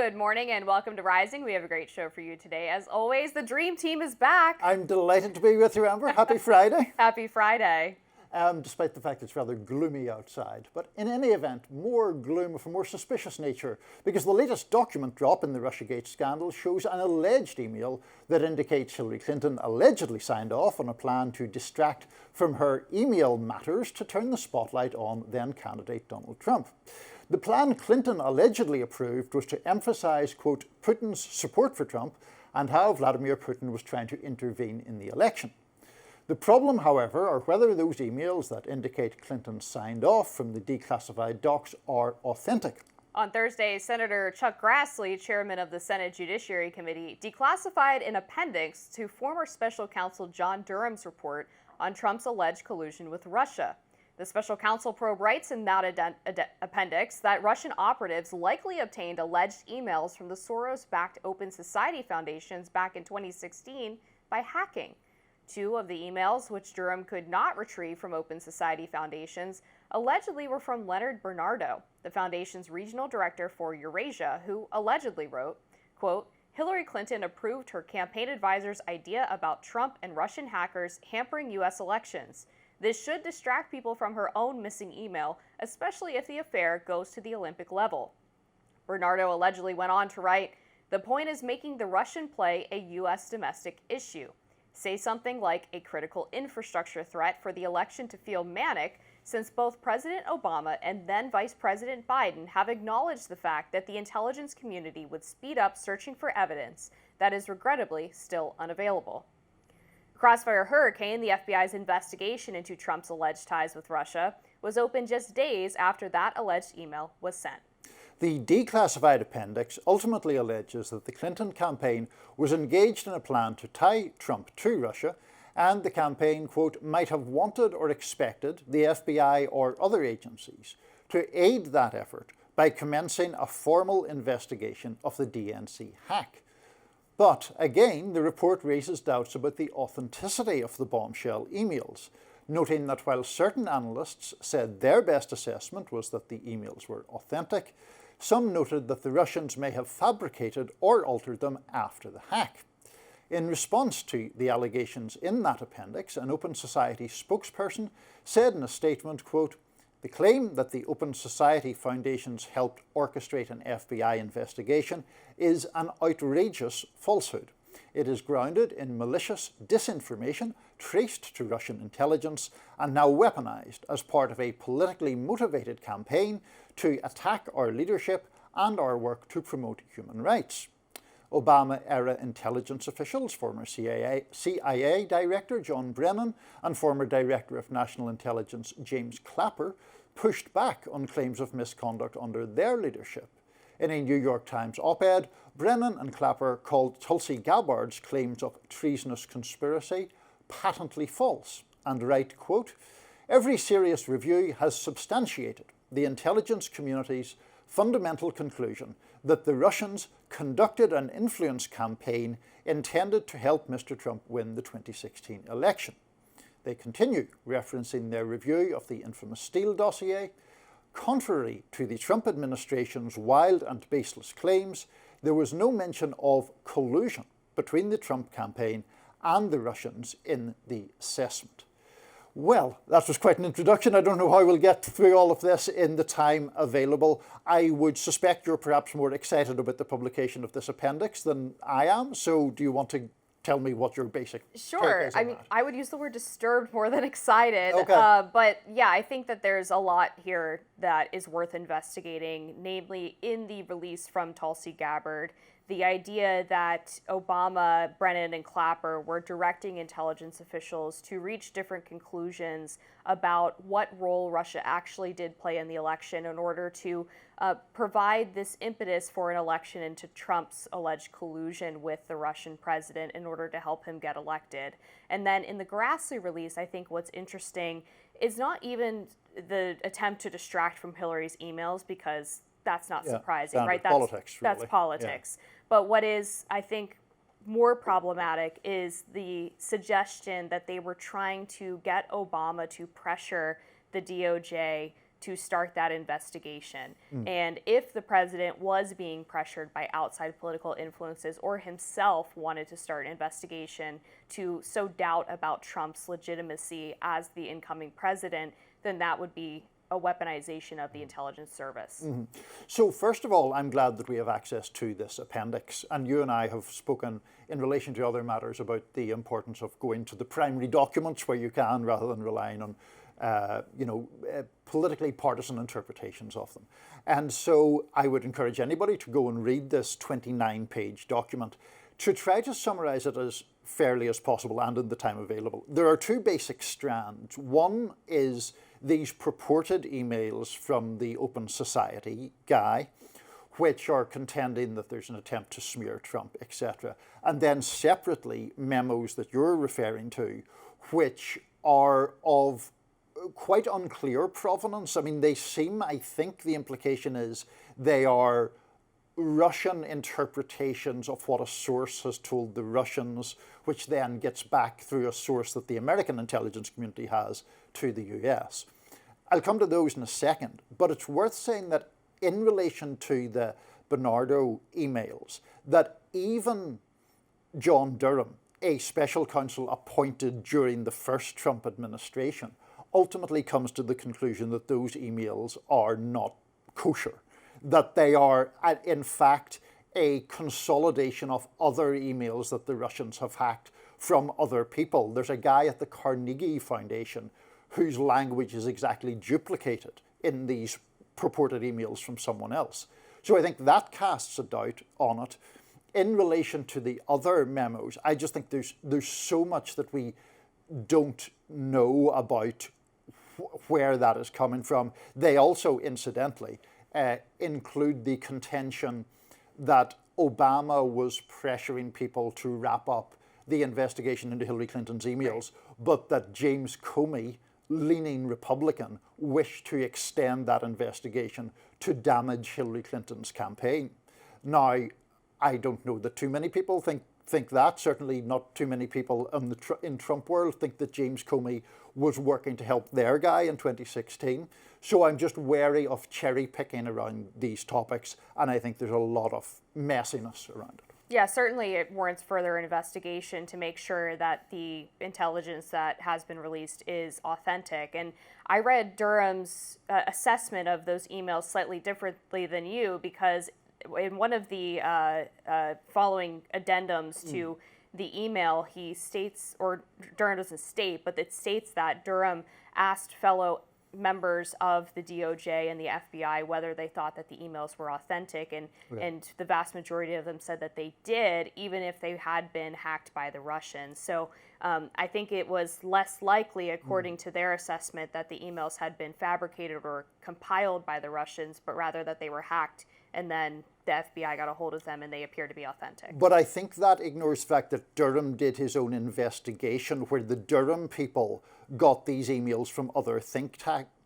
Good morning and welcome to Rising. We have a great show for you today. As always, the Dream Team is back. I'm delighted to be with you, Amber. Happy Friday. Happy Friday. Despite the fact it's rather gloomy outside. But in any event, more gloom of a more suspicious nature, because the latest document drop in the Russiagate scandal shows an alleged email that indicates Hillary Clinton allegedly signed off on a plan to distract from her email matters to turn the spotlight on then-candidate Donald Trump. The plan Clinton allegedly approved was to emphasize, quote, Putin's support for Trump and how Vladimir Putin was trying to intervene in the election. The problem, however, are whether those emails that indicate Clinton signed off from the declassified docs are authentic. On Thursday, Senator Chuck Grassley, chairman of the Senate Judiciary Committee, declassified an appendix to former special counsel John Durham's report on Trump's alleged collusion with Russia. The special counsel probe writes in that appendix that Russian operatives likely obtained alleged emails from the Soros-backed Open Society foundations back in 2016 by hacking. Two of the emails, which Durham could not retrieve from Open Society foundations, allegedly were from Leonard Bernardo, the foundation's regional director for Eurasia, who allegedly wrote, quote, Hillary Clinton approved her campaign advisor's idea about Trump and Russian hackers hampering U.S. elections. This should distract people from her own missing email, especially if the affair goes to the Olympic level. Bernardo allegedly went on to write, the point is making the Russian play a U.S. domestic issue. Say something like a critical infrastructure threat for the election to feel manic, since both President Obama and then Vice President Biden have acknowledged the fact that the intelligence community would speed up searching for evidence that is regrettably still unavailable. Crossfire Hurricane, the FBI's investigation into Trump's alleged ties with Russia, was opened just days after that alleged email was sent. The declassified appendix ultimately alleges that the Clinton campaign was engaged in a plan to tie Trump to Russia, and the campaign, quote, might have wanted or expected the FBI or other agencies to aid that effort by commencing a formal investigation of the DNC hack. But again, the report raises doubts about the authenticity of the bombshell emails, noting that while certain analysts said their best assessment was that the emails were authentic, some noted that the Russians may have fabricated or altered them after the hack. In response to the allegations in that appendix, an Open Society spokesperson said in a statement, quote, the claim that the Open Society foundations helped orchestrate an FBI investigation is an outrageous falsehood. It is grounded in malicious disinformation traced to Russian intelligence and now weaponized as part of a politically motivated campaign to attack our leadership and our work to promote human rights. Obama-era intelligence officials, former CIA Director John Brennan and former Director of National Intelligence James Clapper, pushed back on claims of misconduct under their leadership. In a New York Times op-ed, Brennan and Clapper called Tulsi Gabbard's claims of treasonous conspiracy patently false and write, quote, every serious review has substantiated the intelligence community's fundamental conclusion that the Russians conducted an influence campaign intended to help Mr. Trump win the 2016 election. They continue referencing their review of the infamous Steele dossier. Contrary to the Trump administration's wild and baseless claims, there was no mention of collusion between the Trump campaign and the Russians in the assessment. Well, that was quite an introduction. I don't know how we'll get through all of this in the time available. I would suspect you're perhaps more excited about the publication of this appendix than I am. So do you want to tell me what your basic take is on I mean, that? I would use the word disturbed more than excited. Okay. But yeah, I think that there's a lot here that is worth investigating, namely in the release from Tulsi Gabbard, the idea that Obama, Brennan, and Clapper were directing intelligence officials to reach different conclusions about what role Russia actually did play in the election in order to provide this impetus for an election into Trump's alleged collusion with the Russian president in order to help him get elected. And then in the Grassley release, I think what's interesting is not even the attempt to distract from Hillary's emails, because that's not surprising, right? Politics, really. That's politics. Yeah. But what is, I think, more problematic is the suggestion that they were trying to get Obama to pressure the DOJ to start that investigation. And if the president was being pressured by outside political influences or himself wanted to start an investigation to sow doubt about Trump's legitimacy as the incoming president, then that would be a weaponization of the intelligence service. So first of all, I'm glad that we have access to this appendix, and you and I have spoken in relation to other matters about the importance of going to the primary documents where you can, rather than relying on politically partisan interpretations of them. And so I would encourage anybody to go and read this 29-page document to try to summarize it as fairly as possible and in the time available. There are two basic strands. One is these purported emails from the Open Society guy, which are contending that there's an attempt to smear Trump, etc. And then separately, memos that you're referring to, which are of quite unclear provenance. I mean, they seem, I think the implication is they are Russian interpretations of what a source has told the Russians, which then gets back through a source that the American intelligence community has to the US. I'll come to those in a second, but it's worth saying that in relation to the Bernardo emails, that even John Durham, a special counsel appointed during the first Trump administration, ultimately comes to the conclusion that those emails are not kosher, that they are, in fact, a consolidation of other emails that the Russians have hacked from other people. There's a guy at the Carnegie Foundation whose language is exactly duplicated in these purported emails from someone else. So I think that casts a doubt on it. In relation to the other memos, I just think there's so much that we don't know about where that is coming from. They also, incidentally, include the contention that Obama was pressuring people to wrap up the investigation into Hillary Clinton's emails, but that James Comey, leaning Republican, wished to extend that investigation to damage Hillary Clinton's campaign. Now, I don't know that too many people think that. Certainly not too many people in Trump world think that James Comey was working to help their guy in 2016. So I'm just wary of cherry picking around these topics, and I think there's a lot of messiness around it. Yeah, certainly it warrants further investigation to make sure that the intelligence that has been released is authentic. And I read Durham's assessment of those emails slightly differently than you, because in one of the following addendums to the email, he states, or Durham doesn't state, but it states that Durham asked fellow members of the DOJ and the FBI whether they thought that the emails were authentic, and the vast majority of them said that they did, even if they had been hacked by the Russians. So I think it was less likely, according to their assessment, that the emails had been fabricated or compiled by the Russians, but rather that they were hacked and then the FBI got a hold of them and they appear to be authentic. But I think that ignores the fact that Durham did his own investigation, where the Durham people got these emails from other think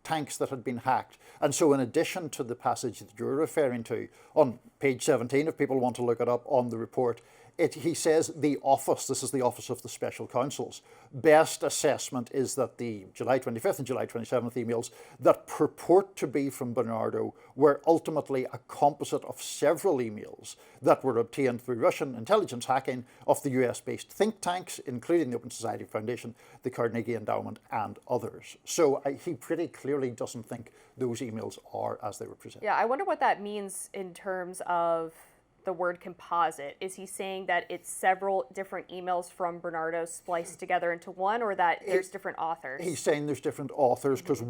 tanks that had been hacked. And so in addition to the passage that you're referring to, on page 17, if people want to look it up on the report, he says the office, this is the Office of the Special Counsels, best assessment is that the July 25th and July 27th emails that purport to be from Bernardo were ultimately a composite of several emails that were obtained through Russian intelligence hacking of the US-based think tanks, including the Open Society Foundation, the Carnegie Endowment, and others. So he pretty clearly doesn't think those emails are as they were presented. Yeah, I wonder what that means in terms of the word composite. Is he saying that it's several different emails from Bernardo spliced together into one, or that there's different authors? He's saying there's different authors because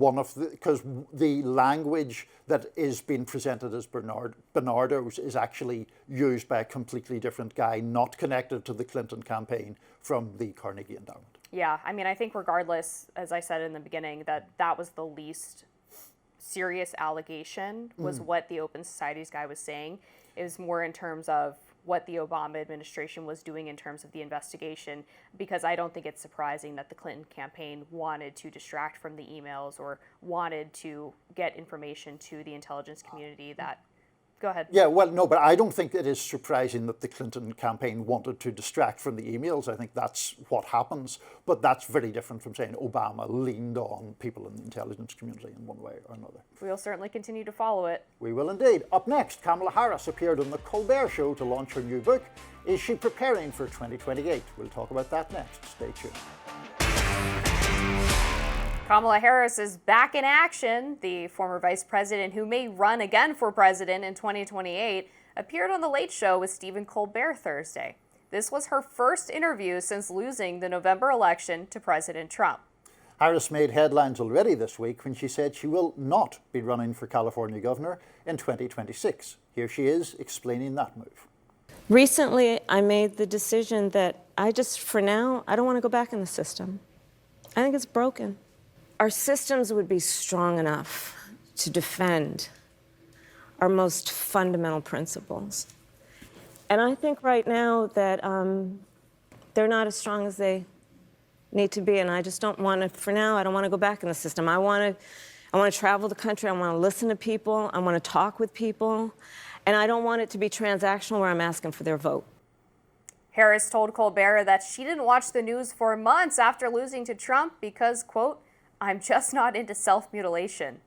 the language that is being presented as Bernardo's is actually used by a completely different guy, not connected to the Clinton campaign, from the Carnegie Endowment. Yeah, I mean, I think regardless, as I said in the beginning, that was the least serious allegation, was what the Open Society's guy was saying. It was more in terms of what the Obama administration was doing in terms of the investigation, because I don't think it's surprising that the Clinton campaign wanted to distract from the emails or wanted to get information to the intelligence community that Go ahead. Yeah, well, no, but I don't think it is surprising that the Clinton campaign wanted to distract from the emails. I think that's what happens. But that's very different from saying Obama leaned on people in the intelligence community in one way or another. We'll certainly continue to follow it. We will indeed. Up next, Kamala Harris appeared on the Colbert Show to launch her new book. Is she preparing for 2028? We'll talk about that next. Stay tuned. Kamala Harris is back in action. The former vice president, who may run again for president in 2028, appeared on The Late Show with Stephen Colbert Thursday. This was her first interview since losing the November election to President Trump. Harris made headlines already this week when she said she will not be running for California governor in 2026. Here she is explaining that move. Recently, I made the decision that for now, I don't want to go back in the system. I think it's broken. Our systems would be strong enough to defend our most fundamental principles. And I think right now that they're not as strong as they need to be, and I just don't want to, for now, I don't want to go back in the system. I want to travel the country, I want to listen to people, I want to talk with people, and I don't want it to be transactional where I'm asking for their vote. Harris told Colbert that she didn't watch the news for months after losing to Trump because, quote, "I'm just not into self-mutilation."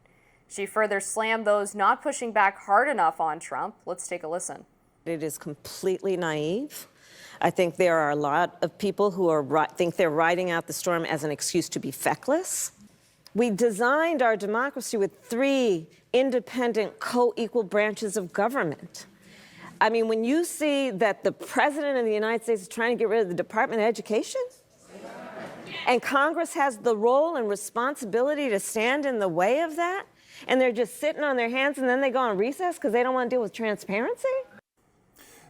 She further slammed those not pushing back hard enough on Trump. Let's take a listen. It is completely naive. I think there are a lot of people who think they're riding out the storm as an excuse to be feckless. We designed our democracy with 3 independent, co-equal branches of government. I mean, when you see that the President of the United States is trying to get rid of the Department of Education, and Congress has the role and responsibility to stand in the way of that, and they're just sitting on their hands and then they go on recess because they don't want to deal with transparency?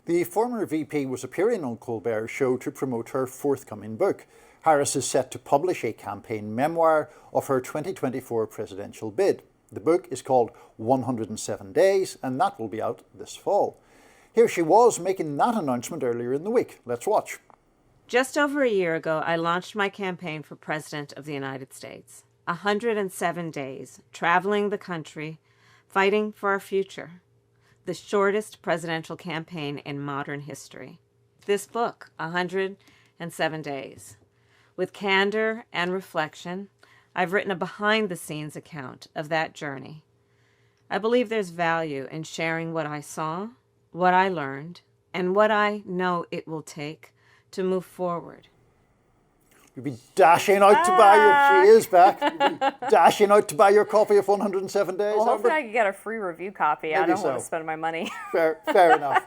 The former VP was appearing on Colbert's show to promote her forthcoming book. Harris is set to publish a campaign memoir of her 2024 presidential bid. The book is called 107 Days, and that will be out this fall. Here she was making that announcement earlier in the week. Let's watch. Just over a year ago, I launched my campaign for President of the United States. 107 days, traveling the country, fighting for our future. The shortest presidential campaign in modern history. This book, 107 Days. With candor and reflection, I've written a behind-the-scenes account of that journey. I believe there's value in sharing what I saw, what I learned, and what I know it will take to move forward. You'd be dashing out to buy your, she is back, you'd be dashing out to buy your copy of 107 Days. Well, hopefully I can get a free review copy. Maybe I don't so. want to spend my money. Fair enough.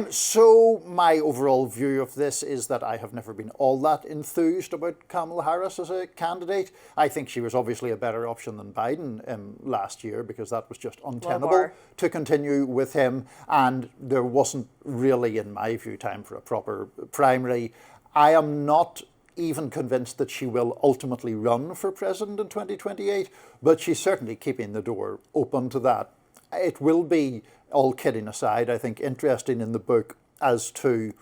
So my overall view of this is that I have never been all that enthused about Kamala Harris as a candidate. I think she was obviously a better option than Biden last year because that was just untenable to continue with him, and there wasn't really, in my view, time for a proper primary. I am not even convinced that she will ultimately run for president in 2028, but she's certainly keeping the door open to that. It will be, all kidding aside, I think interesting in the book as to,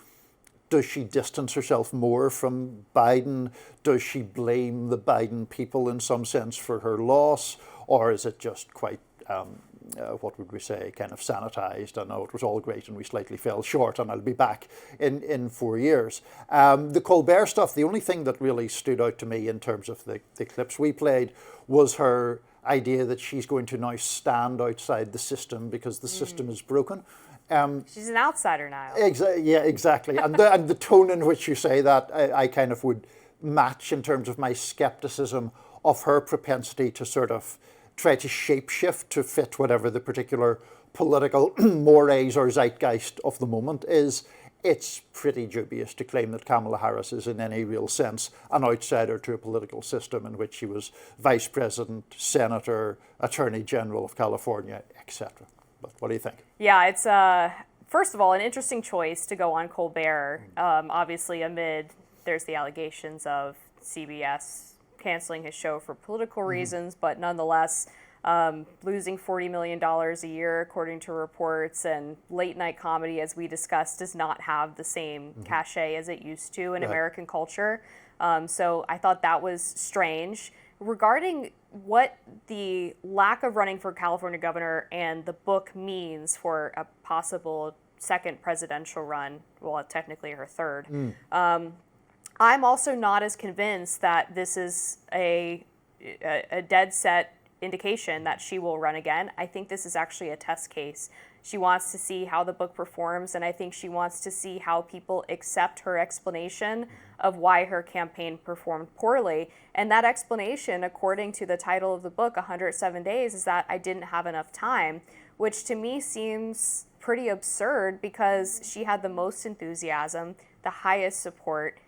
does she distance herself more from Biden? Does she blame the Biden people in some sense for her loss? Or is it just quite, what would we say, kind of sanitized? I know it was all great and we slightly fell short and I'll be back in 4 years. The Colbert stuff, the only thing that really stood out to me in terms of the clips we played was her idea that she's going to now stand outside the system because the system is broken. She's an outsider now. Yeah, exactly. And the tone in which you say that, I kind of would match in terms of my skepticism of her propensity to sort of try to shapeshift to fit whatever the particular political mores or zeitgeist of the moment is. It's pretty dubious to claim that Kamala Harris is in any real sense an outsider to a political system in which she was vice president, senator, attorney general of California, etc. But what do you think? Yeah, it's first of all an interesting choice to go on Colbert. Obviously, there's the allegations of CBS canceling his show for political reasons, but nonetheless, losing $40 million a year, according to reports, and late night comedy, as we discussed, does not have the same cachet as it used to in American culture. So I thought that was strange. regarding what the lack of running for California governor and the book means for a possible second presidential run, well, technically her third. I'm also not as convinced that this is a dead set indication that she will run again. I think this is actually a test case. She wants to see how the book performs, and I think she wants to see how people accept her explanation of why her campaign performed poorly. And that explanation, according to the title of the book, 107 Days, is that I didn't have enough time, which to me seems pretty absurd because she had the most enthusiasm, the highest support,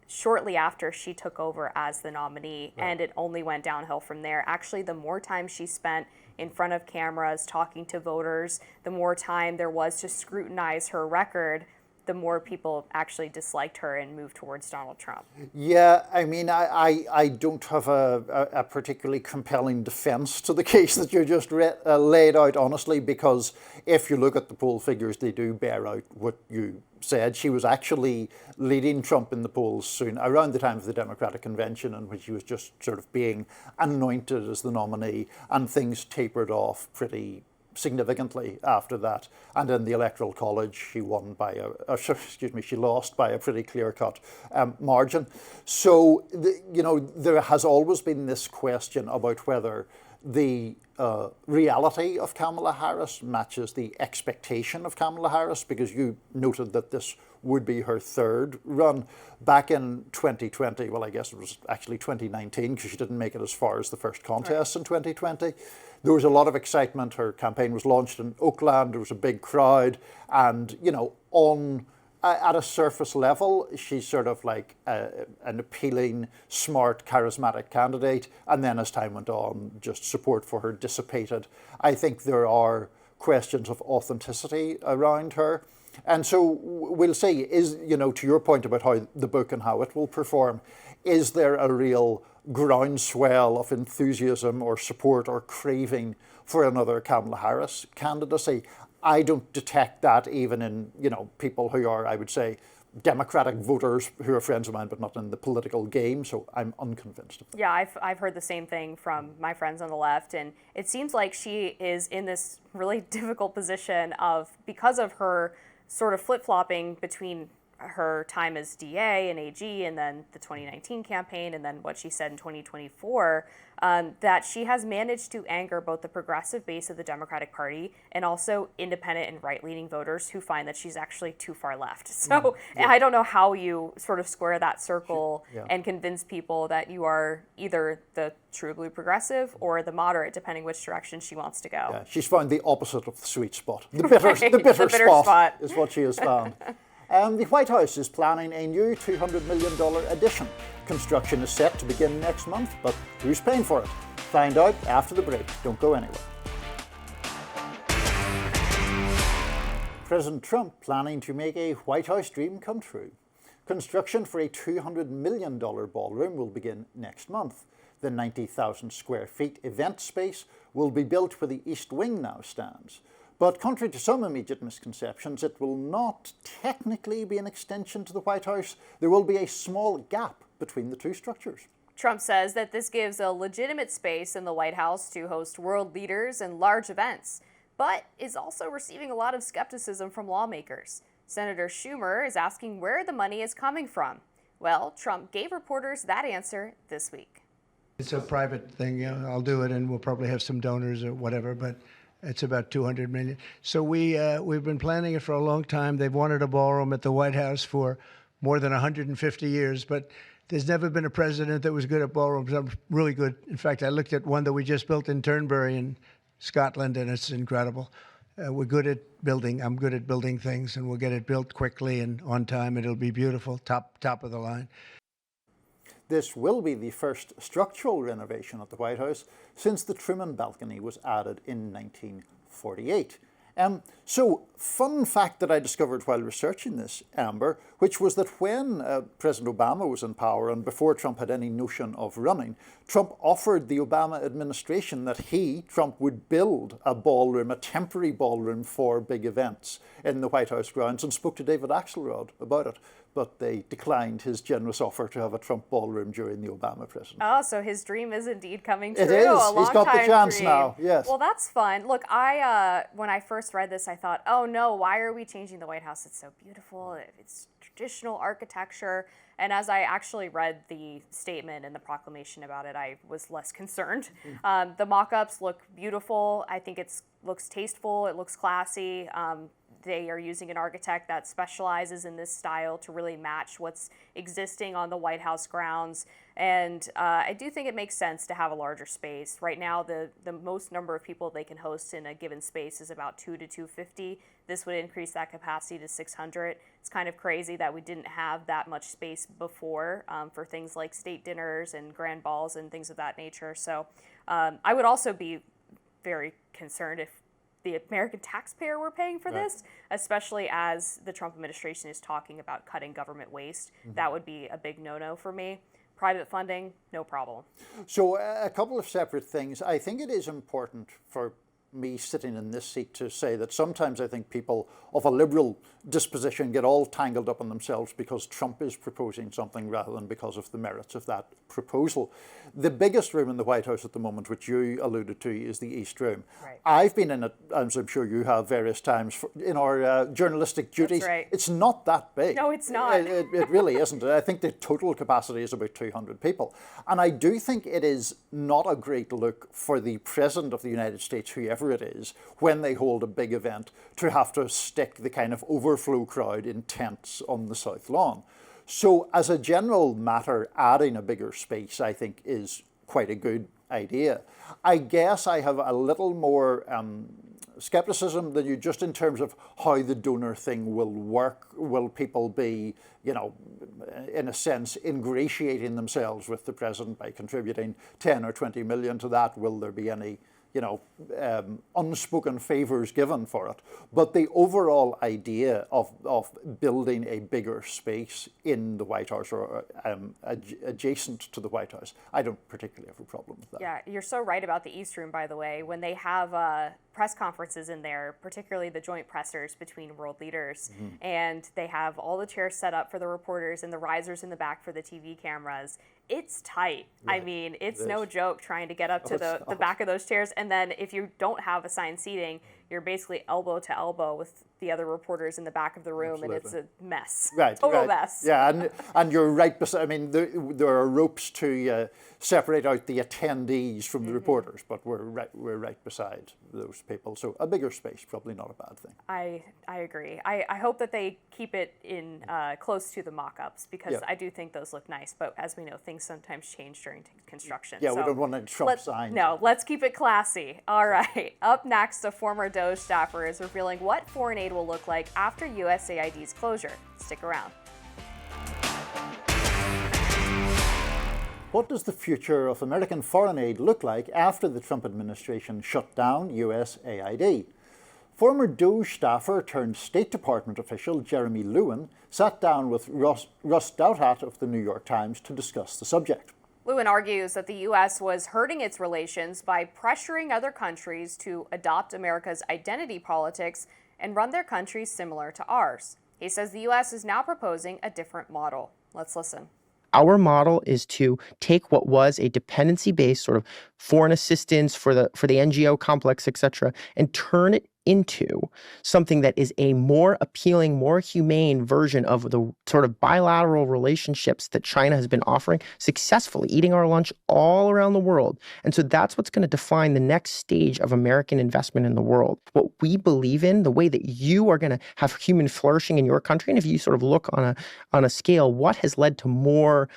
shortly after she took over as the nominee, and it only went downhill from there. Actually, the more time she spent in front of cameras talking to voters, the more time there was to scrutinize her record, the more people actually disliked her and moved towards Donald Trump. Yeah, I mean, I don't have a particularly compelling defense to the case that you just laid out, honestly, because if you look at the poll figures, they do bear out what you said. She was actually leading Trump in the polls soon, around the time of the Democratic convention, in which he was just sort of being anointed as the nominee, and things tapered off pretty significantly after that. And in the Electoral College, she lost by a pretty clear-cut margin. So, there has always been this question about whether the reality of Kamala Harris matches the expectation of Kamala Harris, because you noted that this would be her third run. Back in 2020, well, I guess it was actually 2019, because she didn't make it as far as the first contest in 2020. There was a lot of excitement. Her campaign was launched in Oakland. There was a big crowd. And, at a surface level, she's sort of like an appealing, smart, charismatic candidate. And then as time went on, just support for her dissipated. I think there are questions of authenticity around her. And so we'll see, to your point about how the book and how it will perform, is there a real groundswell of enthusiasm or support or craving for another Kamala Harris candidacy? I don't detect that even in, people who are, I would say, Democratic voters who are friends of mine, but not in the political game. So I'm unconvinced of that. Yeah, I've heard the same thing from my friends on the left. And it seems like she is in this really difficult position because of her sort of flip-flopping between her time as DA and AG and then the 2019 campaign and then what she said in 2024, that she has managed to anger both the progressive base of the Democratic Party and also independent and right-leaning voters who find that she's actually too far left. So I don't know how you sort of square that circle and convince people that you are either the true blue progressive or the moderate, depending which direction she wants to go. Yeah, she's found the opposite of the sweet spot. The bitter spot is what she has found. The White House is planning a new $200 million addition. Construction is set to begin next month, but who's paying for it? Find out after the break. Don't go anywhere. President Trump planning to make a White House dream come true. Construction for a $200 million ballroom will begin next month. The 90,000 square feet event space will be built where the East Wing now stands. But contrary to some immediate misconceptions, it will not technically be an extension to the White House. There will be a small gap between the two structures. Trump says that this gives a legitimate space in the White House to host world leaders and large events, but is also receiving a lot of skepticism from lawmakers. Senator Schumer is asking where the money is coming from. Well, Trump gave reporters that answer this week. It's a private thing. I'll do it, and we'll probably have some donors or whatever, but it's about $200 million. So we've been planning it for a long time. They've wanted a ballroom at the White House for more than 150 years, but there's never been a president that was good at ballrooms. I'm really good. In fact, I looked at one that we just built in Turnberry in Scotland, and it's incredible. We're good at building. I'm good at building things, and we'll get it built quickly and on time. It'll be beautiful, top of the line. This will be the first structural renovation at the White House since the Truman balcony was added in 1948. So, fun fact that I discovered while researching this, Amber, which was that when President Obama was in power and before Trump had any notion of running, Trump offered the Obama administration that Trump, would build a ballroom, a temporary ballroom for big events in the White House grounds, and spoke to David Axelrod about it but they declined his generous offer to have a Trump ballroom during the Obama presidency. Oh, so his dream is indeed coming true. It is. He's got the chance dream. now, yes. Well, that's fun. Look, when I first read this, I thought, oh no, why are we changing the White House? It's so beautiful. It's traditional architecture. And as I actually read the statement and the proclamation about it, I was less concerned. The mock-ups look beautiful. I think it looks tasteful. It looks classy. They are using an architect that specializes in this style to really match what's existing on the White House grounds. And I do think it makes sense to have a larger space. Right now, the most number of people they can host in a given space is about 2 to 250. This would increase that capacity to 600. It's kind of crazy that we didn't have that much space before for things like state dinners and grand balls and things of that nature. So I would also be very concerned if the American taxpayer were paying for this, especially as the Trump administration is talking about cutting government waste. That would be a big no-no for me. Private funding, no problem. So a couple of separate things. I think it is important for me sitting in this seat to say that sometimes I think people of a liberal disposition get all tangled up in themselves because Trump is proposing something rather than because of the merits of that proposal. The biggest room in the White House at the moment, which you alluded to, is the East Room. Right. I've been in it, as I'm sure you have, various times in our journalistic duties. That's right. It's not that big. No, it's not. It really isn't. I think the total capacity is about 200 people. And I do think it is not a great look for the President of the United States, whoever it is, when they hold a big event, to have to stick the kind of overflow crowd in tents on the South Lawn. So as a general matter, adding a bigger space, I think, is quite a good idea. I guess I have a little more skepticism than you, just in terms of how the donor thing will work. Will people be, you know, in a sense, ingratiating themselves with the president by contributing 10 or 20 million to that? Will there be any, you know, unspoken favors given for it? But the overall idea of building a bigger space in the White House or adjacent to the White House, I don't particularly have a problem with that. Yeah, you're so right about the East Room, by the way. When they have press conferences in there, particularly the joint pressers between world leaders, and they have all the chairs set up for the reporters and the risers in the back for the TV cameras, it's tight. Right. I mean, it's no joke trying to get up to the back of those chairs. And then if you don't have assigned seating, you're basically elbow to elbow with the other reporters in the back of the room. Absolutely. And it's a mess. Right, total mess. Yeah, and you're right beside, I mean, there are ropes to separate out the attendees from the reporters, but we're right beside those people. So a bigger space, probably not a bad thing. I agree. I hope that they keep it in close to the mock-ups, because I do think those look nice. But as we know, things sometimes change during construction. Yeah, so we don't want any Trump signs. No, let's keep it classy. All right. Up next, a former DOGE staffer is revealing what foreign aid will look like after USAID's closure. Stick around. What does the future of American foreign aid look like after the Trump administration shut down USAID? Former DOGE staffer turned State Department official Jeremy Lewin sat down with Russ Douthat of the New York Times to discuss the subject. Lewin argues that the U.S. was hurting its relations by pressuring other countries to adopt America's identity politics and run their countries similar to ours. He says the U.S. is now proposing a different model. Let's listen. Our model is to take what was a dependency-based sort of foreign assistance for the NGO complex, et cetera, and turn it into something that is a more appealing, more humane version of the sort of bilateral relationships that China has been offering successfully, eating our lunch all around the world. And so that's what's going to define the next stage of American investment in the world. What we believe in, the way that you are going to have human flourishing in your country, and if you sort of look on a scale, what has led to more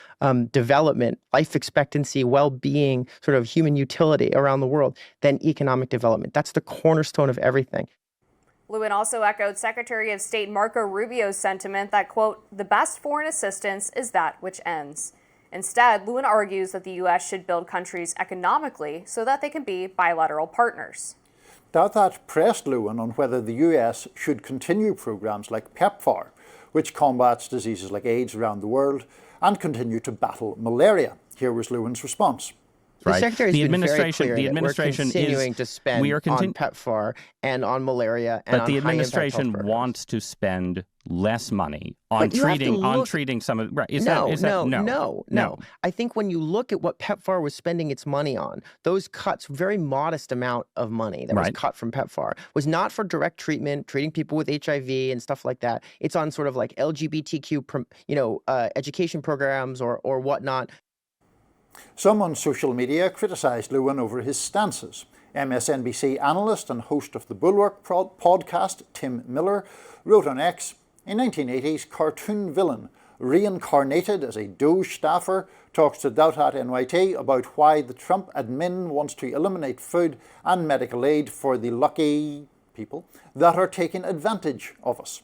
development, life expectancy, well-being, sort of human utility around the world than economic development. That's the cornerstone of everything. Lewin also echoed Secretary of State Marco Rubio's sentiment that, quote, the best foreign assistance is that which ends. Instead, Lewin argues that the U.S. should build countries economically so that they can be bilateral partners. Douthat pressed Lewin on whether the U.S. should continue programs like PEPFAR, which combats diseases like AIDS around the world, and continue to battle malaria. Here was Lewin's response. The Secretary's been very clear the that administration we're continuing to spend on PEPFAR and on malaria and on but the high-impact health administration programs. wants to spend less money on But you have to look- treating some of right. No. I think when you look at what PEPFAR was spending its money on, those cuts, very modest amount of money that was cut from PEPFAR, was not for direct treatment, treating people with HIV and stuff like that. It's on sort of like LGBTQ, education programs or whatnot. Some on social media criticised Lewin over his stances. MSNBC analyst and host of the Bulwark podcast, Tim Miller, wrote on X, a 1980s cartoon villain reincarnated as a DOGE staffer talks to Doubt NYT about why the Trump admin wants to eliminate food and medical aid for the lucky people that are taking advantage of us.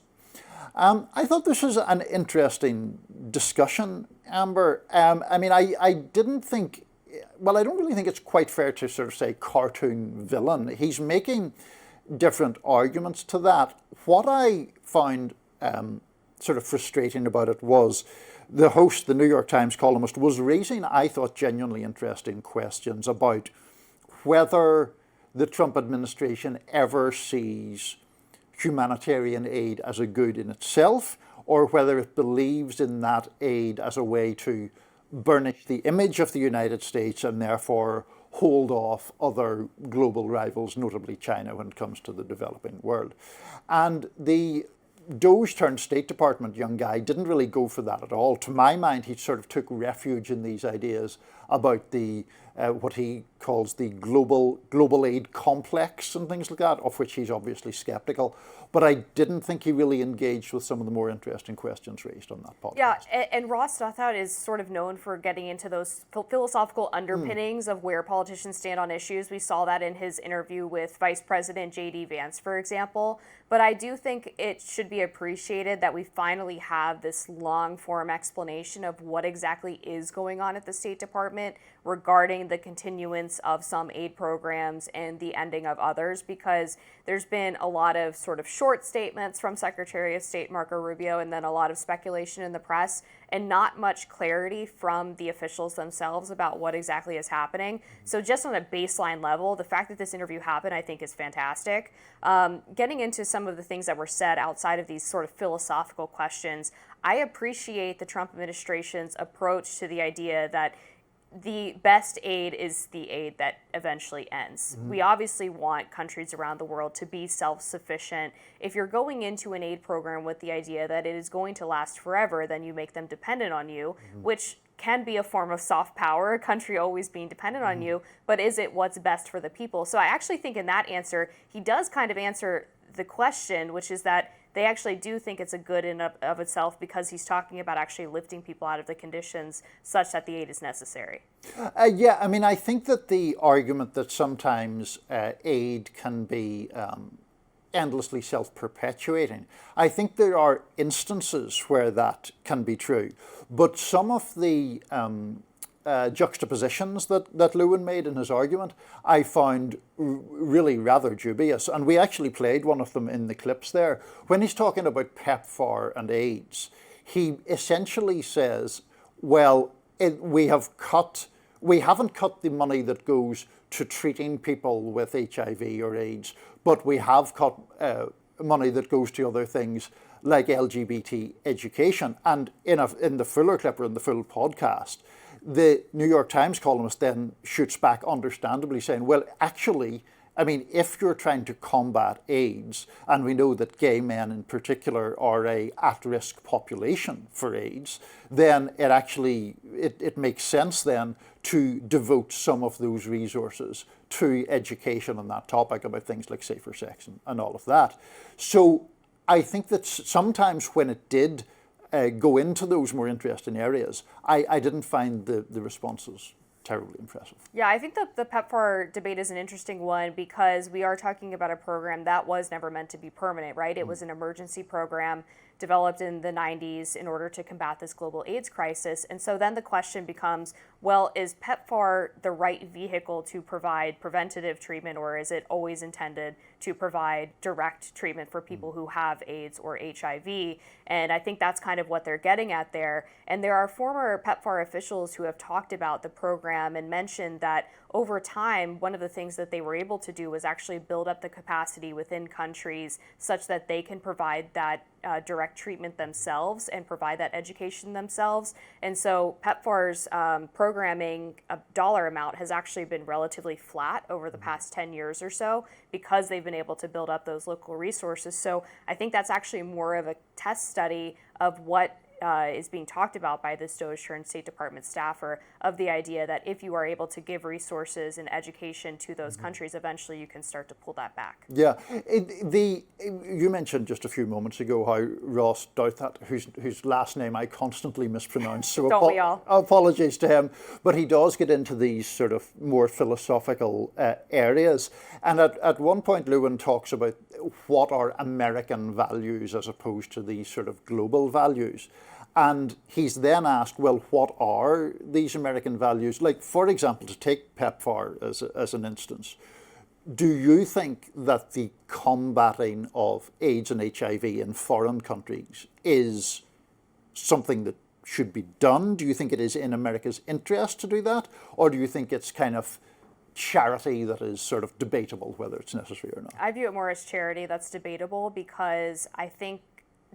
I thought this was an interesting discussion, Amber. I don't really think it's quite fair to sort of say cartoon villain. He's making different arguments to that. What I found sort of frustrating about it was the host, the New York Times columnist, was raising, I thought, genuinely interesting questions about whether the Trump administration ever sees humanitarian aid as a good in itself, or whether it believes in that aid as a way to burnish the image of the United States and therefore hold off other global rivals, notably China, when it comes to the developing world. And the DOGE turned State Department young guy didn't really go for that at all. To my mind, he sort of took refuge in these ideas about the what he calls the global aid complex and things like that, of which he's obviously skeptical. But I didn't think he really engaged with some of the more interesting questions raised on that podcast. Yeah, and Ross Douthat is sort of known for getting into those philosophical underpinnings of where politicians stand on issues. We saw that in his interview with Vice President J.D. Vance, for example. But I do think it should be appreciated that we finally have this long-form explanation of what exactly is going on at the State Department regarding the continuance of some aid programs and the ending of others, because there's been a lot of sort of short statements from Secretary of State Marco Rubio and then a lot of speculation in the press and not much clarity from the officials themselves about what exactly is happening. So just on a baseline level, the fact that this interview happened, I think, is fantastic. Getting into some of the things that were said outside of these sort of philosophical questions, I appreciate the Trump administration's approach to the idea that the best aid is the aid that eventually ends. Mm-hmm. We obviously want countries around the world to be self-sufficient. If you're going into an aid program with the idea that it is going to last forever, then you make them dependent on you, which can be a form of soft power, a country always being dependent on you, but is it what's best for the people? So I actually think in that answer, he does kind of answer the question, which is that they actually do think it's a good in of itself because he's talking about actually lifting people out of the conditions such that the aid is necessary. I think that the argument that sometimes aid can be endlessly self-perpetuating, I think there are instances where that can be true. But some of the juxtapositions that Lewin made in his argument, I found really rather dubious. And we actually played one of them in the clips there. When he's talking about PEPFAR and AIDS, he essentially says, well, we haven't cut the money that goes to treating people with HIV or AIDS, but we have cut money that goes to other things like LGBT education. And in the fuller clip or in the full podcast, the New York Times columnist then shoots back understandably saying, well, actually, if you're trying to combat AIDS, and we know that gay men in particular are a at-risk population for AIDS, then it makes sense then to devote some of those resources to education on that topic about things like safer sex and all of that. So I think that sometimes when it did go into those more interesting areas, I didn't find the responses terribly impressive. Yeah, I think that the PEPFAR debate is an interesting one because we are talking about a program that was never meant to be permanent, right? It was an emergency program developed in the 90s in order to combat this global AIDS crisis. And so then the question becomes, well, is PEPFAR the right vehicle to provide preventative treatment, or is it always intended to provide direct treatment for people who have AIDS or HIV? And I think that's kind of what they're getting at there. And there are former PEPFAR officials who have talked about the program and mentioned that over time, one of the things that they were able to do was actually build up the capacity within countries such that they can provide that direct treatment themselves and provide that education themselves. And so PEPFAR's programming dollar amount has actually been relatively flat over the past 10 years or so because they've been able to build up those local resources. So I think that's actually more of a test study of what is being talked about by this DOGE and State Department staffer, of the idea that if you are able to give resources and education to those countries, eventually you can start to pull that back. Yeah, you mentioned just a few moments ago how Ross Douthat, whose last name I constantly mispronounce, so Don't we all? apologies to him, but he does get into these sort of more philosophical areas. And at one point, Lewin talks about what are American values as opposed to these sort of global values. And he's then asked, well, what are these American values? Like, for example, to take PEPFAR as an instance, do you think that the combating of AIDS and HIV in foreign countries is something that should be done? Do you think it is in America's interest to do that? Or do you think it's kind of charity that is sort of debatable whether it's necessary or not? I view it more as charity that's debatable, because I think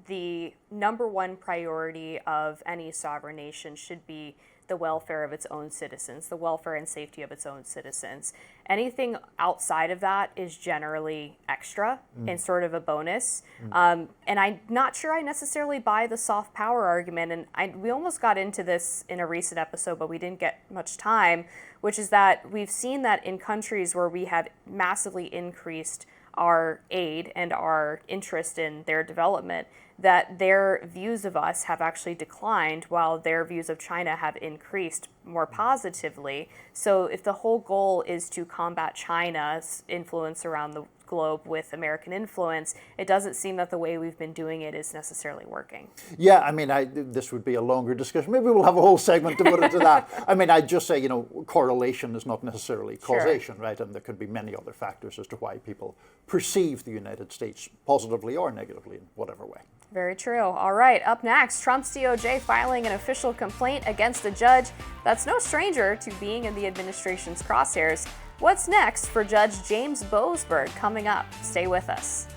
the number one priority of any sovereign nation should be the welfare of its own citizens, the welfare and safety of its own citizens. Anything outside of that is generally extra and sort of a bonus. And I'm not sure I necessarily buy the soft power argument. And we almost got into this in a recent episode, but we didn't get much time, which is that we've seen that in countries where we have massively increased our aid and our interest in their development, that their views of us have actually declined while their views of China have increased more positively. So if the whole goal is to combat China's influence around the globe with American influence, it doesn't seem that the way we've been doing it is necessarily working. Yeah, I mean, this would be a longer discussion. Maybe we'll have a whole segment devoted to that. I mean, I'd just say, correlation is not necessarily causation, right? And there could be many other factors as to why people perceive the United States positively or negatively in whatever way. Very true. All right, up next, Trump's DOJ filing an official complaint against a judge that's no stranger to being in the administration's crosshairs. What's next for Judge James Boasberg coming up? Stay with us.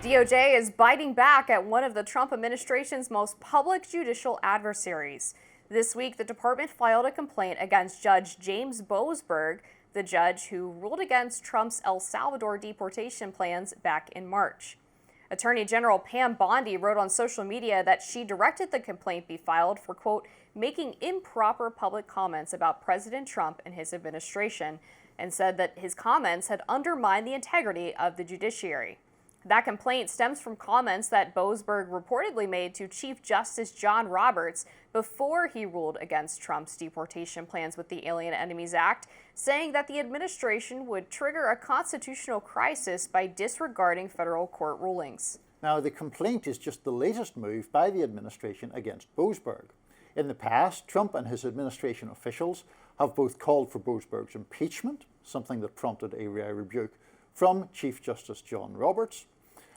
DOJ is biting back at one of the Trump administration's most public judicial adversaries. This week, the department filed a complaint against Judge James Boasberg, the judge who ruled against Trump's El Salvador deportation plans back in March. Attorney General Pam Bondi wrote on social media that she directed the complaint be filed for, quote, making improper public comments about President Trump and his administration, and said that his comments had undermined the integrity of the judiciary. That complaint stems from comments that Boasberg reportedly made to Chief Justice John Roberts before he ruled against Trump's deportation plans with the Alien Enemies Act, saying that the administration would trigger a constitutional crisis by disregarding federal court rulings. Now, the complaint is just the latest move by the administration against Boasberg. In the past, Trump and his administration officials have both called for Boasberg's impeachment, something that prompted a rare rebuke from Chief Justice John Roberts.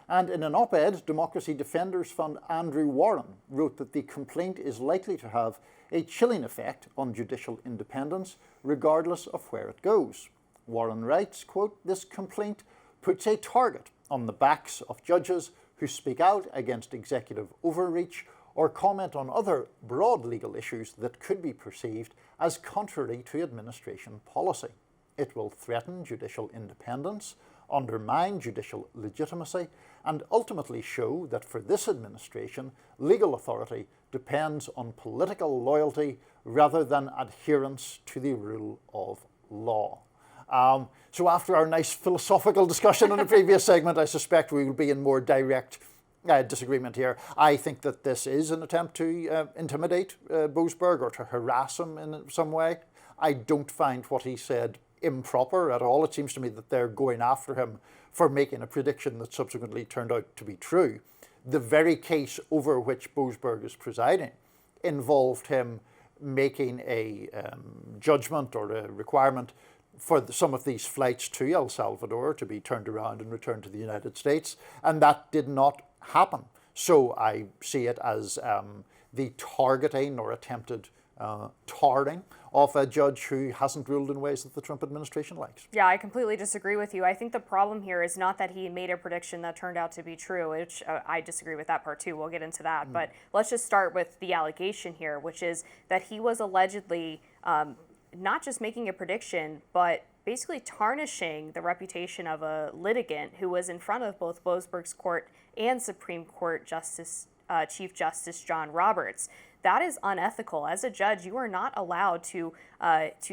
And in an op-ed, Democracy Defenders Fund Andrew Warren wrote that the complaint is likely to have a chilling effect on judicial independence, regardless of where it goes. Warren writes, quote, this complaint puts a target on the backs of judges who speak out against executive overreach or comment on other broad legal issues that could be perceived as contrary to administration policy. It will threaten judicial independence, undermine judicial legitimacy, and ultimately show that for this administration, legal authority depends on political loyalty rather than adherence to the rule of law. So after our nice philosophical discussion in the previous segment, I suspect we will be in more direct disagreement here. I think that this is an attempt to intimidate Boasberg or to harass him in some way. I don't find what he said improper at all. It seems to me that they're going after him for making a prediction that subsequently turned out to be true. The very case over which Boasberg is presiding involved him making a judgment or a requirement for some of these flights to El Salvador to be turned around and returned to the United States, and that did not happen. So I see it as the targeting or attempted tarring of a judge who hasn't ruled in ways that the Trump administration likes. Yeah, I completely disagree with you. I think the problem here is not that he made a prediction that turned out to be true, which I disagree with that part too. We'll get into that. But let's just start with the allegation here, which is that he was allegedly not just making a prediction, but basically tarnishing the reputation of a litigant who was in front of both Boasberg's court and Supreme Court Chief Justice John Roberts. That is unethical. As a judge, you are not allowed to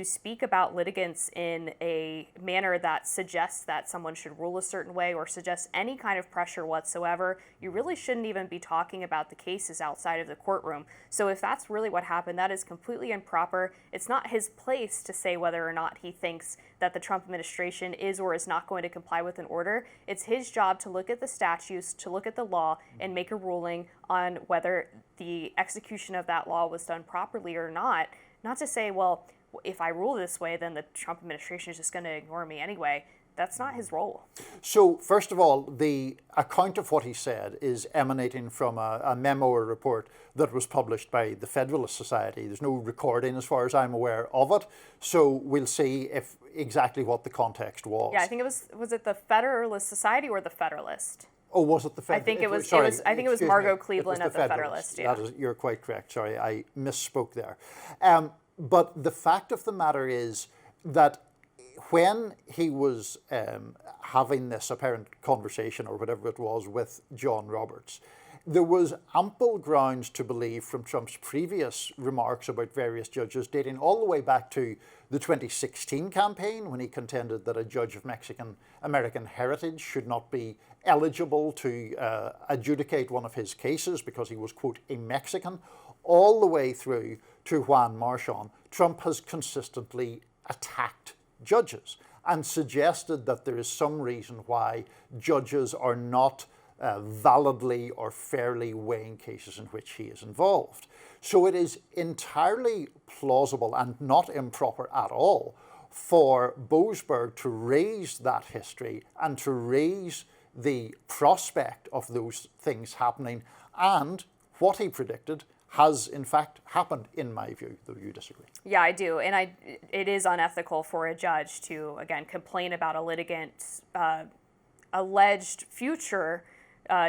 speak about litigants in a manner that suggests that someone should rule a certain way or suggests any kind of pressure whatsoever. You really shouldn't even be talking about the cases outside of the courtroom. So if that's really what happened, that is completely improper. It's not his place to say whether or not he thinks that the Trump administration is or is not going to comply with an order. It's his job to look at the statutes, to look at the law, and make a ruling on whether the execution of that law was done properly or not. Not to say, well, if I rule this way, then the Trump administration is just going to ignore me anyway. That's not his role. So, first of all, the account of what he said is emanating from a memo or report that was published by the Federalist Society. There's no recording, as far as I'm aware, of it. So we'll see if exactly what the context was. Yeah, I think it was it the Federalist Society or the Federalist? Oh, was it the Federalist? I think it was. Sorry, I think it was Margot Cleveland of the Federalist. Yeah. That is, you're quite correct. Sorry, I misspoke there. But the fact of the matter is that when he was having this apparent conversation or whatever it was with John Roberts, there was ample grounds to believe from Trump's previous remarks about various judges, dating all the way back to the 2016 campaign, when he contended that a judge of Mexican-American heritage should not be eligible to adjudicate one of his cases because he was, quote, a Mexican, all the way through to Juan Marchon. Trump has consistently attacked judges and suggested that there is some reason why judges are not validly or fairly weighing cases in which he is involved. So it is entirely plausible and not improper at all for Boasberg to raise that history and to raise the prospect of those things happening, and what he predicted has in fact happened, in my view, though you disagree. Yeah, I do. And it is unethical for a judge to, again, complain about a litigant's alleged future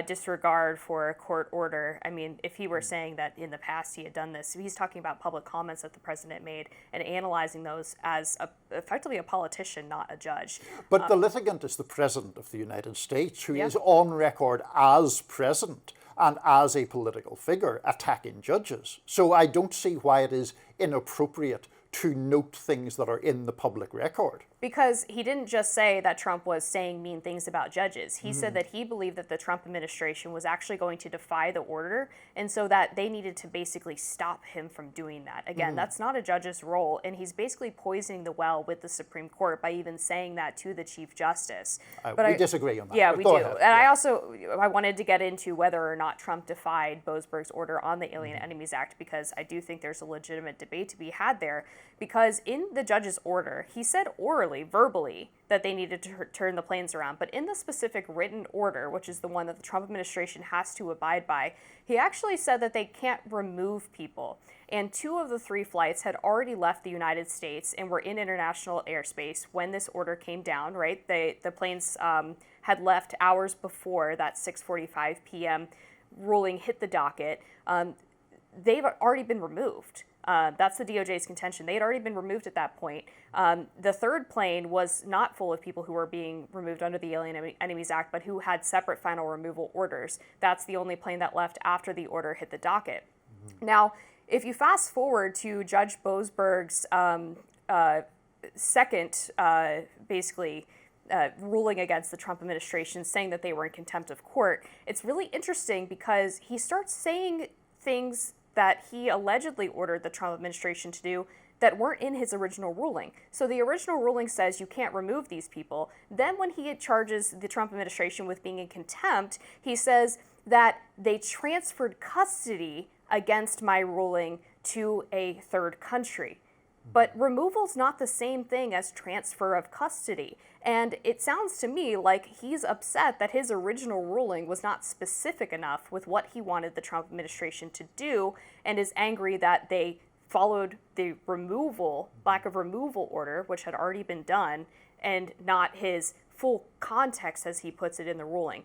disregard for a court order. I mean, if he were saying that in the past he had done this, he's talking about public comments that the president made and analyzing those as effectively a politician, not a judge. But the litigant is the president of the United States, who is on record as president and as a political figure attacking judges. So I don't see why it is inappropriate to note things that are in the public record. Because he didn't just say that Trump was saying mean things about judges. He said that he believed that the Trump administration was actually going to defy the order, and so that they needed to basically stop him from doing that. Again, that's not a judge's role, and he's basically poisoning the well with the Supreme Court by even saying that to the Chief Justice. We disagree on that. Yeah, we do. Ahead. And I wanted to get into whether or not Trump defied Boasberg's order on the Alien Enemies Act, because I do think there's a legitimate debate to be had there. Because in the judge's order, he said orally, verbally, that they needed to turn the planes around. But in the specific written order, which is the one that the Trump administration has to abide by, he actually said that they can't remove people. And 2 of the 3 flights had already left the United States and were in international airspace when this order came down, right? The planes had left hours before that 6:45 p.m. ruling hit the docket. They've already been removed. That's the DOJ's contention. They had already been removed at that point. The 3rd plane was not full of people who were being removed under the Alien Enemies Act, but who had separate final removal orders. That's the only plane that left after the order hit the docket. Now, if you fast forward to Judge Boasberg's second, ruling against the Trump administration, saying that they were in contempt of court, it's really interesting because he starts saying things that he allegedly ordered the Trump administration to do that weren't in his original ruling. So the original ruling says you can't remove these people. Then when he charges the Trump administration with being in contempt, he says that they transferred custody against my ruling to a third country. But removal's not the same thing as transfer of custody. And it sounds to me like he's upset that his original ruling was not specific enough with what he wanted the Trump administration to do, and is angry that they followed the lack of removal order, which had already been done, and not his full context as he puts it in the ruling.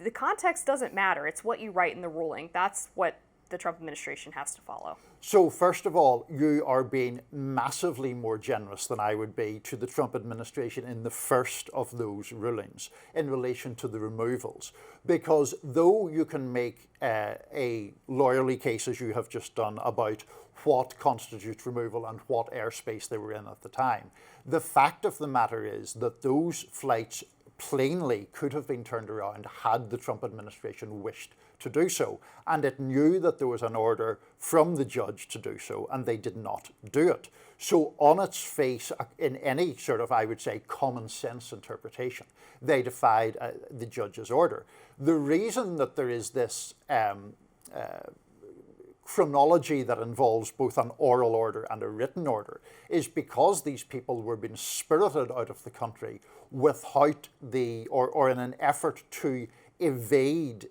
The context doesn't matter. It's what you write in the ruling. That's what the Trump administration has to follow. So first of all, you are being massively more generous than I would be to the Trump administration in the first of those rulings in relation to the removals. Because though you can make a lawyerly case, as you have just done, about what constitutes removal and what airspace they were in at the time, the fact of the matter is that those flights plainly could have been turned around had the Trump administration wished to do so. And it knew that there was an order from the judge to do so, and they did not do it. So on its face, in any sort of, I would say, common sense interpretation, they defied the judge's order. The reason that there is this chronology that involves both an oral order and a written order is because these people were being spirited out of the country without or in an effort to evade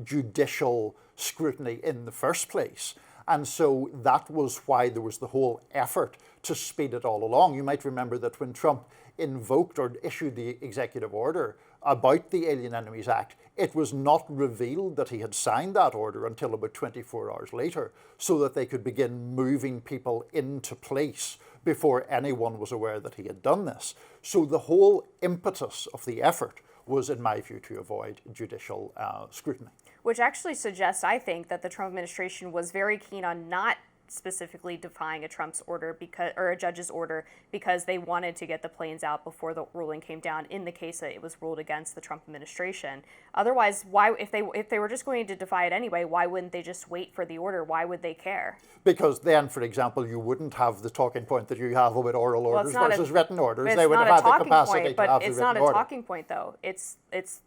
judicial scrutiny in the first place. And so that was why there was the whole effort to speed it all along. You might remember that when Trump invoked or issued the executive order about the Alien Enemies Act, it was not revealed that he had signed that order until about 24 hours later, so that they could begin moving people into place before anyone was aware that he had done this. So the whole impetus of the effort was, in my view, to avoid judicial scrutiny. Which actually suggests, I think, that the Trump administration was very keen on not specifically defying a Trump's order or a judge's order because they wanted to get the planes out before the ruling came down in the case that it was ruled against the Trump administration. Otherwise, why, if they were just going to defy it anyway, why wouldn't they just wait for the order? Why would they care? Because then, for example, you wouldn't have the talking point that you have about oral orders versus written orders. They would have had the capacity point, to have the written order. But it's not a talking point, though. It's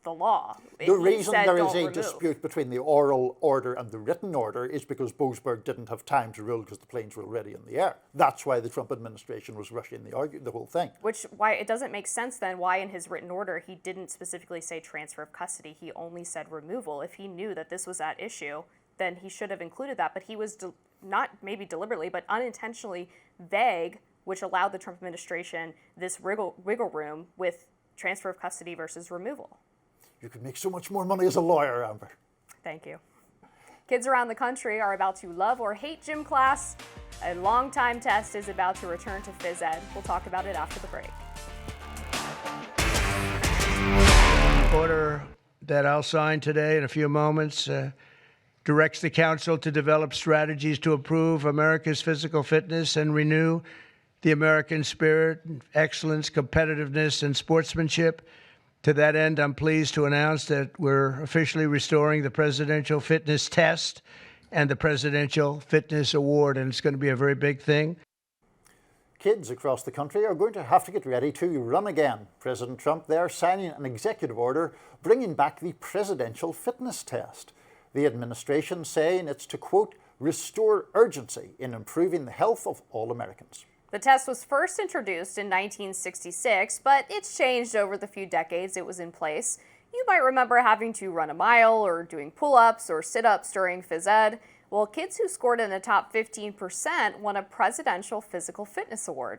the law. The reason there is a dispute between the oral order and the written order is because Boasberg didn't have time to rule because the planes were already in the air. That's why the Trump administration was rushing the whole thing. Why it doesn't make sense then why in his written order he didn't specifically say transfer of custody. He only said removal. If he knew that this was at issue, then he should have included that. But he was not maybe deliberately, but unintentionally vague, which allowed the Trump administration this wiggle room with transfer of custody versus removal. You could make so much more money as a lawyer, Amber. Thank you. Kids around the country are about to love or hate gym class. A long-time test is about to return to phys ed. We'll talk about it after the break. Order that I'll sign today in a few moments directs the Council to develop strategies to improve America's physical fitness and renew the American spirit, excellence, competitiveness, and sportsmanship. To that end, I'm pleased to announce that we're officially restoring the Presidential Fitness Test and the Presidential Fitness Award, and it's going to be a very big thing. Kids across the country are going to have to get ready to run again. President Trump there signing an executive order bringing back the Presidential Fitness Test. The administration saying it's to, quote, restore urgency in improving the health of all Americans. The test was first introduced in 1966, but it's changed over the few decades it was in place. You might remember having to run a mile or doing pull-ups or sit-ups during phys ed. Well, kids who scored in the top 15% won a Presidential Physical Fitness Award.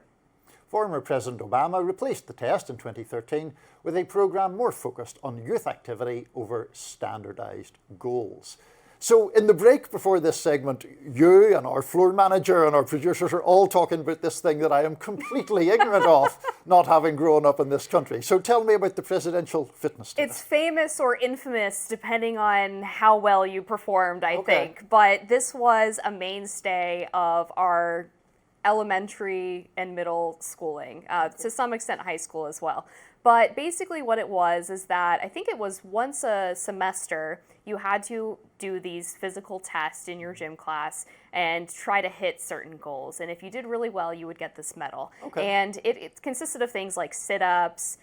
Former President Obama replaced the test in 2013 with a program more focused on youth activity over standardized goals. So in the break before this segment, you and our floor manager and our producers are all talking about this thing that I am completely ignorant of, not having grown up in this country. So tell me about the Presidential Fitness Test. It's famous or infamous, depending on how well you performed, I think. But this was a mainstay of our elementary and middle schooling, to some extent high school as well. But basically what it was is that I think it was once a semester you had to do these physical tests in your gym class and try to hit certain goals. And if you did really well, you would get this medal. Okay. And it consisted of things like sit-ups,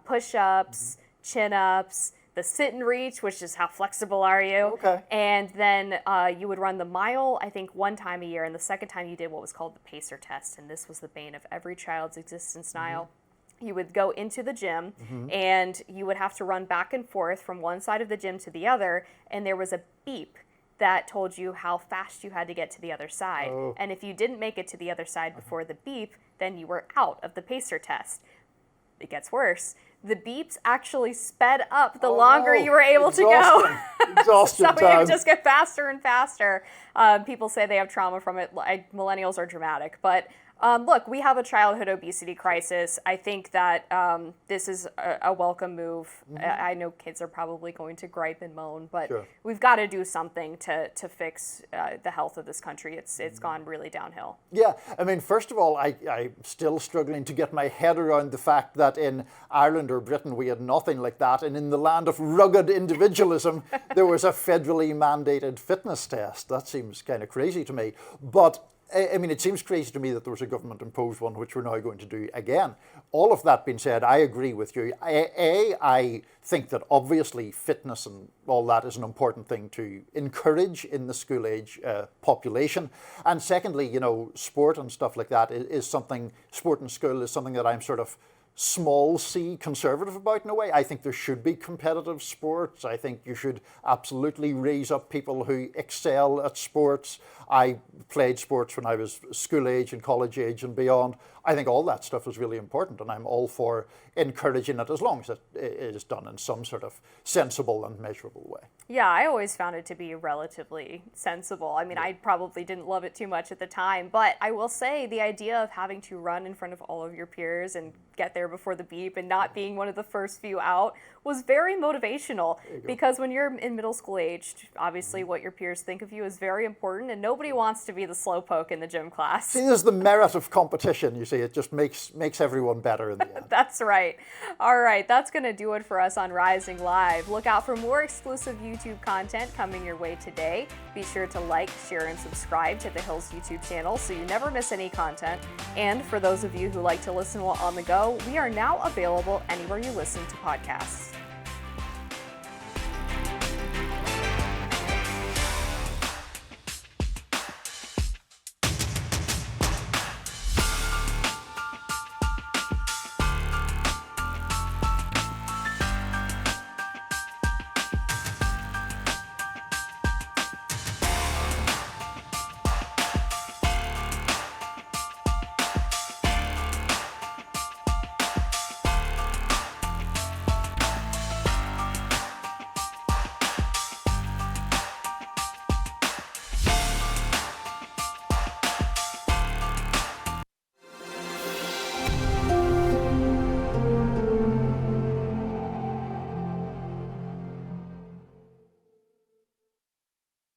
push-ups, chin-ups, the sit and reach, which is how flexible are you. Okay. And then you would run the mile, I think, one time a year. And the second time you did what was called the pacer test. And this was the bane of every child's existence, Niall. You would go into the gym and you would have to run back and forth from one side of the gym to the other, and there was a beep that told you how fast you had to get to the other side. Oh. And if you didn't make it to the other side before the beep, then you were out of the pacer test. It gets worse. The beeps actually sped up the longer you were able to go. Exhaustion So time. it would just get faster and faster. People say they have trauma from it. Millennials are dramatic, but look, we have a childhood obesity crisis. I think that this is a welcome move. I know kids are probably going to gripe and moan, but we've got to do something to fix the health of this country. It's gone really downhill. Yeah, I mean, first of all, I'm still struggling to get my head around the fact that in Ireland or Britain we had nothing like that, and in the land of rugged individualism there was a federally mandated fitness test. That seems kind of crazy to me. But I mean, it seems crazy to me that there was a government-imposed one, which we're now going to do again. All of that being said, I agree with you. I think that obviously fitness and all that is an important thing to encourage in the school-age population. And secondly, you know, sport and stuff like that is something, sport in school is something that I'm sort of small c conservative about in a way. I think there should be competitive sports. I think you should absolutely raise up people who excel at sports. I played sports when I was school age and college age and beyond. I think all that stuff is really important, and I'm all for encouraging it as long as it is done in some sort of sensible and measurable way. Yeah, I always found it to be relatively sensible. I mean, I probably didn't love it too much at the time, but I will say the idea of having to run in front of all of your peers and get there before the beep and not being one of the first few out was very motivational, because when you're in middle school age, obviously what your peers think of you is very important, and nobody wants to be the slowpoke in the gym class. See, there's the merit of competition, you see. It just makes everyone better in the end. That's right. All right, that's going to do it for us on Rising Live. Look out for more exclusive YouTube content coming your way today. Be sure to like, share, and subscribe to the Hills YouTube channel so you never miss any content. And for those of you who like to listen while on the go, we are now available anywhere you listen to podcasts.